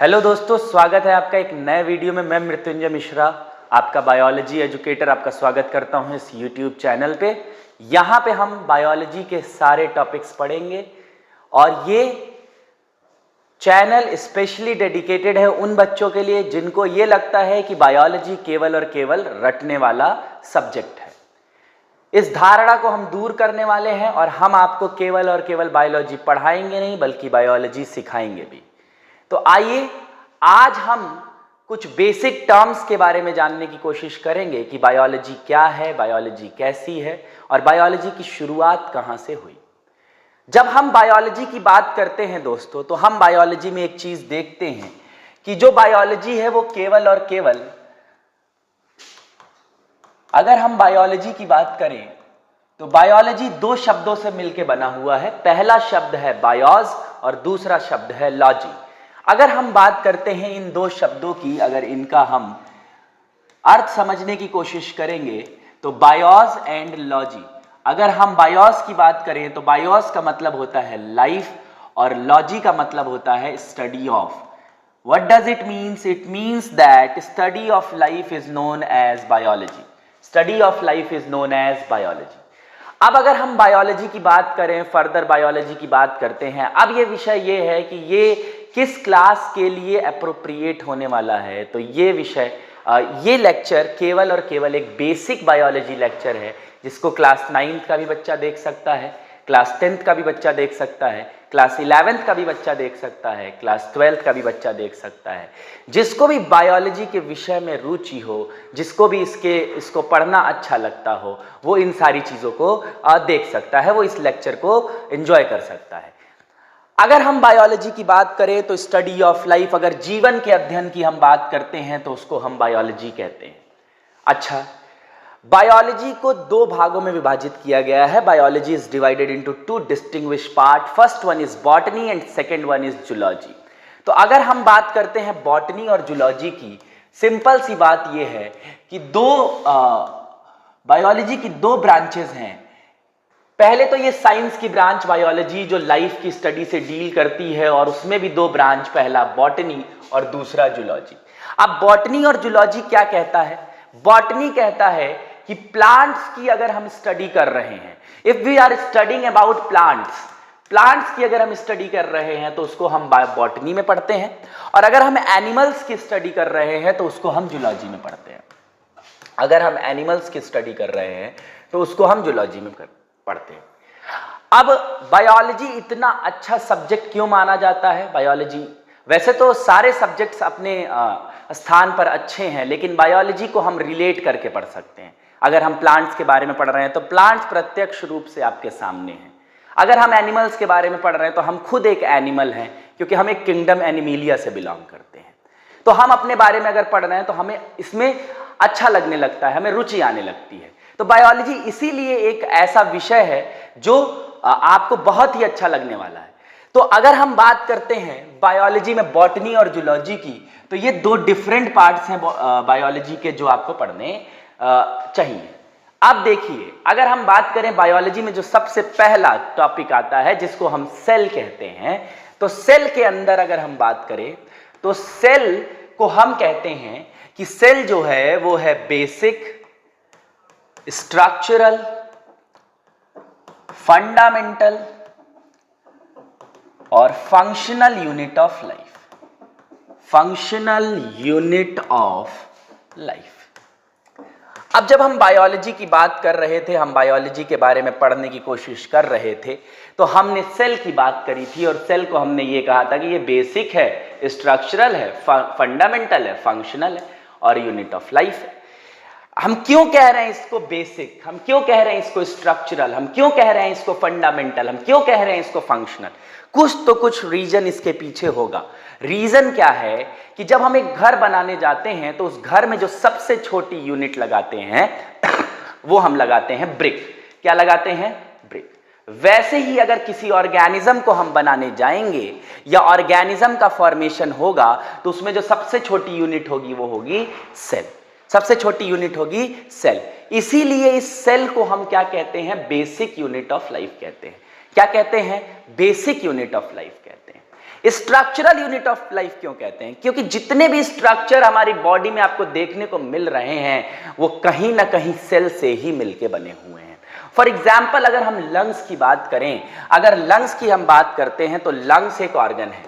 Hello दोस्तों, स्वागत है आपका एक नए वीडियो में। मैं मृत्युंजय मिश्रा, आपका बायोलॉजी एजुकेटर, आपका स्वागत करता हूं इस यूट्यूब चैनल पे। यहाँ पे हम बायोलॉजी के सारे टॉपिक्स पढ़ेंगे और ये चैनल स्पेशली डेडिकेटेड है उन बच्चों के लिए जिनको ये लगता है कि बायोलॉजी केवल और केवल रटने वाला सब्जेक्ट है। इस धारणा को हम दूर करने वाले हैं और हम आपको केवल और केवल बायोलॉजी पढ़ाएंगे नहीं बल्कि बायोलॉजी सिखाएंगे भी। तो आइए आज हम कुछ बेसिक टर्म्स के बारे में जानने की कोशिश करेंगे कि बायोलॉजी क्या है, बायोलॉजी कैसी है और बायोलॉजी की शुरुआत कहाँ से हुई। जब हम बायोलॉजी की बात करते हैं दोस्तों, तो हम बायोलॉजी में एक चीज देखते हैं कि जो बायोलॉजी है वो केवल और केवल, अगर हम बायोलॉजी की बात करें तो बायोलॉजी दो शब्दों से मिलकर बना हुआ है। पहला शब्द है बायोस और दूसरा शब्द है लॉजी। अगर हम बात करते हैं इन दो शब्दों की, अगर इनका हम अर्थ समझने की कोशिश करेंगे तो बायोस एंड लॉजी। अगर हम बायोस की बात करें तो बायोस का मतलब होता है लाइफ और लॉजी का मतलब होता है study of. What does it means? It means that study of life is known as biology. Study of life is known as biology. अब अगर हम बायोलॉजी की बात करें, फर्दर बायोलॉजी की बात करते हैं, अब ये विषय ये है कि ये किस क्लास के लिए अप्रोप्रिएट होने वाला है। तो ये विषय, ये लेक्चर केवल और केवल एक बेसिक बायोलॉजी लेक्चर है जिसको क्लास 9th का भी बच्चा देख सकता है, क्लास 10th का भी बच्चा देख सकता है, क्लास 11th का भी बच्चा देख सकता है, क्लास 12th का भी बच्चा देख सकता है। जिसको भी बायोलॉजी के विषय में रुचि हो, जिसको भी इसको पढ़ना अच्छा लगता हो, वो इन सारी चीज़ों को देख सकता है, वो इस लेक्चर को एंजॉय कर सकता है। अगर हम बायोलॉजी की बात करें तो स्टडी ऑफ लाइफ, अगर जीवन के अध्ययन की हम बात करते हैं तो उसको हम बायोलॉजी कहते हैं। अच्छा, बायोलॉजी को दो भागों में विभाजित किया गया है। Biology is divided into two distinguish part. First one is botany and second one is zoology. तो अगर हम बात करते हैं बॉटनी और जूलॉजी की, सिंपल सी बात यह है कि बायोलॉजी की दो ब्रांचेस हैं। पहले तो ये साइंस की ब्रांच बायोलॉजी जो लाइफ की स्टडी से डील करती है, और उसमें भी दो ब्रांच, पहला बॉटनी और दूसरा जूलॉजी। अब बॉटनी और जूलॉजी क्या कहता है? बॉटनी कहता है कि प्लांट्स की अगर हम स्टडी कर रहे हैं, if we are studying about plants की अगर हम स्टडी कर रहे हैं तो उसको हम बॉटनी में पढ़ते हैं, और अगर हम एनिमल्स की स्टडी कर रहे हैं तो उसको हम जूलॉजी में पढ़ते हैं। अगर हम एनिमल्स की स्टडी कर रहे हैं तो उसको हम जूलॉजी में पढ़ते हैं। अब बायोलॉजी इतना अच्छा सब्जेक्ट क्यों माना जाता है? बायोलॉजी, वैसे तो सारे सब्जेक्ट्स अपने स्थान पर अच्छे हैं, लेकिन बायोलॉजी को हम रिलेट करके पढ़ सकते हैं। अगर हम प्लांट्स के बारे में पढ़ रहे हैं तो प्लांट्स प्रत्यक्ष रूप से आपके सामने हैं। अगर हम एनिमल्स के बारे में पढ़ रहे हैं तो हम खुद एक एनिमल हैं, क्योंकि हम एक किंगडम एनिमिलिया से बिलोंग करते हैं। तो हम अपने बारे में अगर पढ़ रहे हैं तो हमें इसमें अच्छा लगने लगता है, हमें रुचि आने लगती है। तो बायोलॉजी इसीलिए एक ऐसा विषय है जो आपको बहुत ही अच्छा लगने वाला है। तो अगर हम बात करते हैं बायोलॉजी में बॉटनी और जूलॉजी की, तो ये दो डिफरेंट पार्ट्स हैं बायोलॉजी के जो आपको पढ़ने चाहिए। अब देखिए, अगर हम बात करें बायोलॉजी में जो सबसे पहला टॉपिक आता है जिसको हम सेल कहते हैं, तो सेल के अंदर अगर हम बात करें तो सेल को हम कहते हैं कि सेल जो है वो है बेसिक, स्ट्रक्चरल, फंडामेंटल और functional unit of life. Functional unit of life. अब जब हम बायोलॉजी की बात कर रहे थे, हम बायोलॉजी के बारे में पढ़ने की कोशिश कर रहे थे, तो हमने सेल की बात करी थी और सेल को हमने ये कहा था कि ये बेसिक है, स्ट्रक्चरल है, फंडामेंटल है, फंक्शनल है और यूनिट ऑफ लाइफ है। हम क्यों कह रहे हैं इसको बेसिक, हम क्यों कह रहे हैं इसको स्ट्रक्चरल, हम क्यों कह रहे हैं इसको फंडामेंटल, हम क्यों कह रहे हैं इसको फंक्शनल? कुछ रीजन इसके पीछे होगा। रीजन क्या है कि जब हम एक घर बनाने जाते हैं तो उस घर में जो सबसे छोटी यूनिट लगाते हैं वो हम लगाते हैं ब्रिक। क्या लगाते हैं? ब्रिक। वैसे ही अगर किसी ऑर्गेनिज्म को हम बनाने जाएंगे या ऑर्गेनिज्म का फॉर्मेशन होगा तो उसमें जो सबसे छोटी यूनिट होगी वो होगी सेल। सबसे छोटी यूनिट होगी सेल। इसीलिए इस सेल को हम क्या कहते हैं? बेसिक यूनिट ऑफ लाइफ कहते हैं। क्या कहते हैं? बेसिक यूनिट ऑफ लाइफ कहते हैं। स्ट्रक्चरल यूनिट ऑफ लाइफ क्यों कहते हैं? क्योंकि जितने भी स्ट्रक्चर हमारी बॉडी में आपको देखने को मिल रहे हैं वो कहीं ना कहीं सेल से ही मिलके बने हुए हैं। फॉर एग्जाम्पल अगर हम लंग्स की बात करें, अगर लंग्स की हम बात करते हैं तो लंग्स एक ऑर्गन है।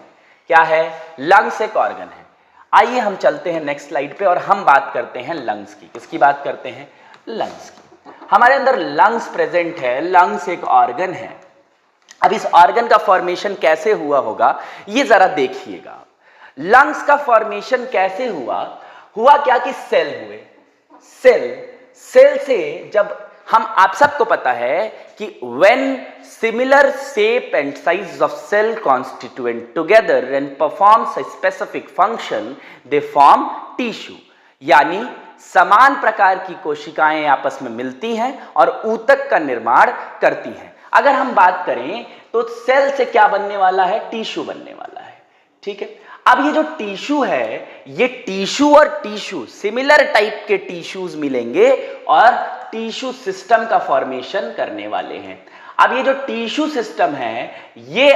क्या है? लंग्स एक ऑर्गन है। आइए हम चलते हैं नेक्स्ट स्लाइड पे और हम बात करते हैं लंग्स की। किसकी बात करते हैं? लंग्स की। हमारे अंदर लंग्स प्रेजेंट है, लंग्स एक ऑर्गन है। अब इस ऑर्गन का फॉर्मेशन कैसे हुआ होगा ये जरा देखिएगा। लंग्स का फॉर्मेशन कैसे हुआ? हुआ क्या कि सेल हुए। सेल से जब हम, आप सबको पता है कि when similar shape and size of cell constituent together and performs a specific function they form tissue। यानी समान प्रकार की कोशिकाएं आपस में मिलती हैं और ऊतक का निर्माण करती हैं। अगर हम बात करें तो सेल से क्या बनने वाला है? टिश्यू बनने वाला है। ठीक है। अब ये जो टिश्यू है, ये टिश्यू और टिश्यू सिमिलर टाइप के टिश्यूज मिलेंगे और टिश्यू सिस्टम का फॉर्मेशन करने वाले हैं। अब ये जो टिश्यू सिस्टम है ये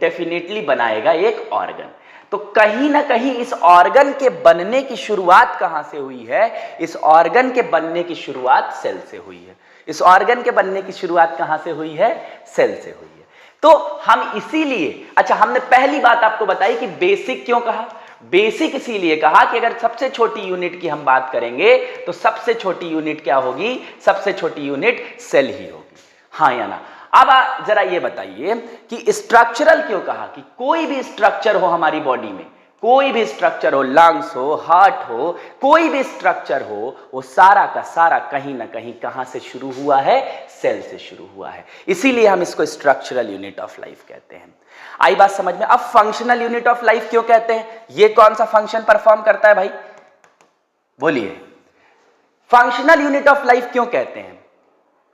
डेफिनेटली बनाएगा एक ऑर्गन। तो कहीं ना कहीं इस ऑर्गन के बनने की शुरुआत कहां से हुई है? इस ऑर्गन के बनने की शुरुआत सेल से हुई है। इस ऑर्गन के बनने की शुरुआत कहां से हुई है? सेल से हुई है। तो हम इसीलिए, अच्छा हमने पहली बात आपको बताई कि बेसिक क्यों कहा? बेसिक इसीलिए कहा कि अगर सबसे छोटी यूनिट की हम बात करेंगे तो सबसे छोटी यूनिट क्या होगी? सबसे छोटी यूनिट सेल ही होगी। हाँ या ना? अब जरा ये बताइए कि स्ट्रक्चरल क्यों कहा? कि कोई भी स्ट्रक्चर हो हमारी बॉडी में, कोई भी स्ट्रक्चर हो, लंग्स हो, हार्ट हो, कोई भी स्ट्रक्चर हो, वो सारा का सारा कहीं ना कहीं कहां से शुरू हुआ है? सेल से शुरू हुआ है। इसीलिए हम इसको स्ट्रक्चरल यूनिट ऑफ लाइफ कहते हैं। आई बात समझ में? अब फंक्शनल यूनिट ऑफ लाइफ क्यों कहते हैं? ये कौन सा फंक्शन परफॉर्म करता है भाई? बोलिए। फंक्शनल यूनिट ऑफ लाइफ क्यों कहते हैं?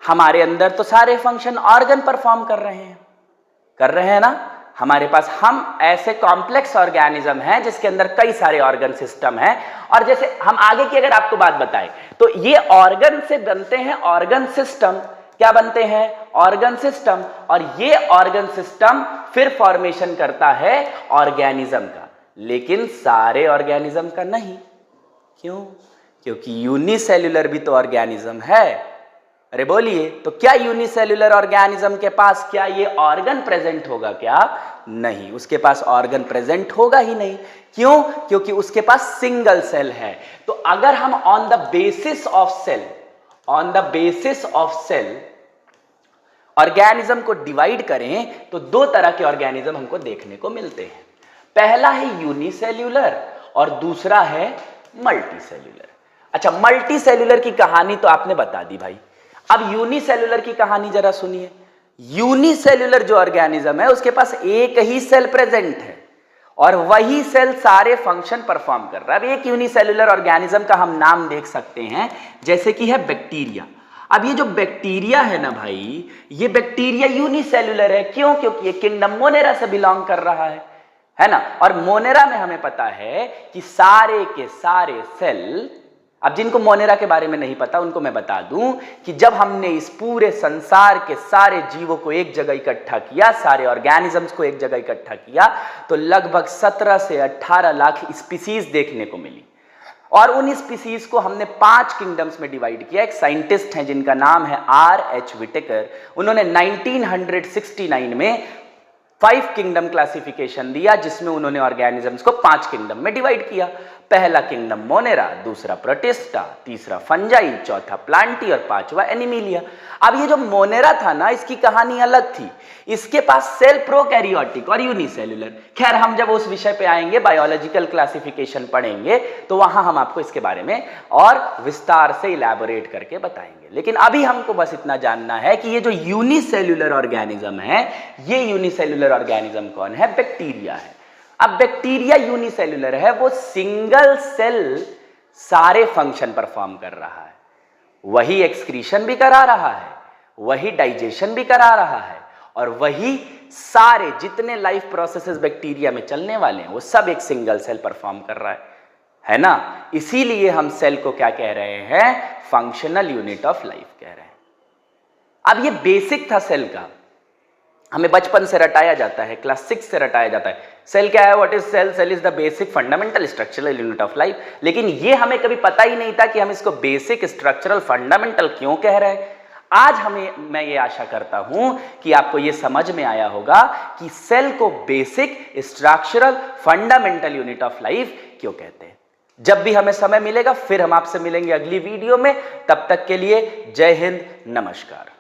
हमारे अंदर तो सारे फंक्शन ऑर्गन परफॉर्म कर रहे हैं ना। हमारे पास, हम ऐसे कॉम्प्लेक्स ऑर्गेनिज्म हैं जिसके अंदर कई सारे ऑर्गन सिस्टम हैं। और जैसे हम आगे की अगर आपको बात बताएं तो ये ऑर्गन से बनते हैं ऑर्गन सिस्टम। क्या बनते हैं? Organ system. और ये ऑर्गन सिस्टम फिर फॉर्मेशन करता है ऑर्गेनिज्म का, लेकिन सारे ऑर्गेनिज्म का नहीं। क्यों? क्योंकि यूनिसेल्युलर भी तो ऑर्गेनिज्म है। अरे बोलिए, तो क्या यूनिसेल्युलर ऑर्गेनिज्म के पास क्या ये ऑर्गन प्रेजेंट होगा? क्या नहीं, उसके पास ऑर्गन प्रेजेंट होगा ही नहीं। क्यों? क्योंकि उसके पास सिंगल सेल है। तो अगर हम on the basis of cell organism को डिवाइड करें तो दो तरह के ऑर्गेनिज्म हमको देखने को मिलते हैं। पहला है यूनिसेल्युलर और दूसरा है मल्टीसेल्युलर। अच्छा, मल्टीसेल्युलर की कहानी तो आपने बता दी भाई। अब यूनिसेल्युलर की कहानी जरा सुनिए। यूनिसेल्युलर जो ऑर्गेनिज्म है उसके पास एक ही सेल प्रेजेंट है और वही सेल सारे फंक्शन परफॉर्म कर रहा है। अब एक यूनिसेल्युलर ऑर्गेनिज्म का हम नाम देख सकते हैं, जैसे कि है बैक्टीरिया। अब ये जो बैक्टीरिया है ना भाई, ये बैक्टीरिया यूनिसेल्युलर है। क्यों? क्योंकि ये किंगडम मोनेरा से बिलोंग कर रहा है ना। और मोनेरा में हमें पता है कि सारे के सारे सेल, अब जिनको मोनेरा के बारे में नहीं पता उनको मैं बता दूं कि जब हमने इस पूरे संसार के सारे जीवों को एक जगह इकट्ठा किया, सारे ऑर्गेनिजम्स को एक जगह इकट्ठा किया, तो लगभग 17 से 18 लाख स्पीसीज देखने को मिली। और उन स्पीसीज को हमने 5 किंगडम्स में डिवाइड किया। एक साइंटिस्ट हैं जिनका नाम है R.H. विटेकर, उन्होंने 1969 में 5 किंगडम क्लासिफिकेशन दिया, जिसमें उन्होंने ऑर्गेनिजम्स को 5 किंगडम में डिवाइड किया। पहला किंगडम मोनेरा, दूसरा प्रोटिस्टा, तीसरा फंजाई, चौथा प्लांटी और पांचवा एनिमिलिया। अब ये जो मोनेरा था ना, इसकी कहानी अलग थी। इसके पास सेल प्रोकैरियोटिक और यूनिसेल्युलर। खैर, हम जब उस विषय पे आएंगे, बायोलॉजिकल क्लासिफिकेशन पढ़ेंगे, तो वहां हम आपको इसके बारे में और विस्तार से इलैबोरेट करके बताएंगे। लेकिन अभी हमको बस इतना जानना है कि ये जो यूनिसेल्युलर ऑर्गेनिज्म है, ये यूनिसेल्युलर ऑर्गेनिज्म कौन है? बैक्टीरिया है। अब बैक्टीरिया यूनिसेल्युलर है, वो सिंगल सेल सारे फंक्शन परफॉर्म कर रहा है। वही एक्सक्रीशन भी करा रहा है, वही डाइजेशन भी करा रहा है, और वही सारे जितने लाइफ प्रोसेसेस बैक्टीरिया में चलने वाले हैं वो सब एक सिंगल सेल परफॉर्म कर रहा है ना। इसीलिए हम सेल को क्या कह रहे हैं? फंक्शनल यूनिट ऑफ लाइफ कह रहे हैं। अब ये बेसिक था सेल का। हमें बचपन से रटाया जाता है, क्लास 6 से रटाया जाता है। सेल क्या है, what is cell, cell is the basic fundamental structural unit of life. लेकिन ये हमें कभी पता ही नहीं था कि हम इसको बेसिक स्ट्रक्चरल फंडामेंटल क्यों कह रहे हैं। आज मैं ये आशा करता हूं कि आपको ये समझ में आया होगा कि सेल को basic structural fundamental unit of life क्यों कहते हैं। जब भी हमें समय मिलेगा फिर हम आपसे मिलेंगे अगली वीडियो में। तब तक के लिए जय हिंद, नमस्कार।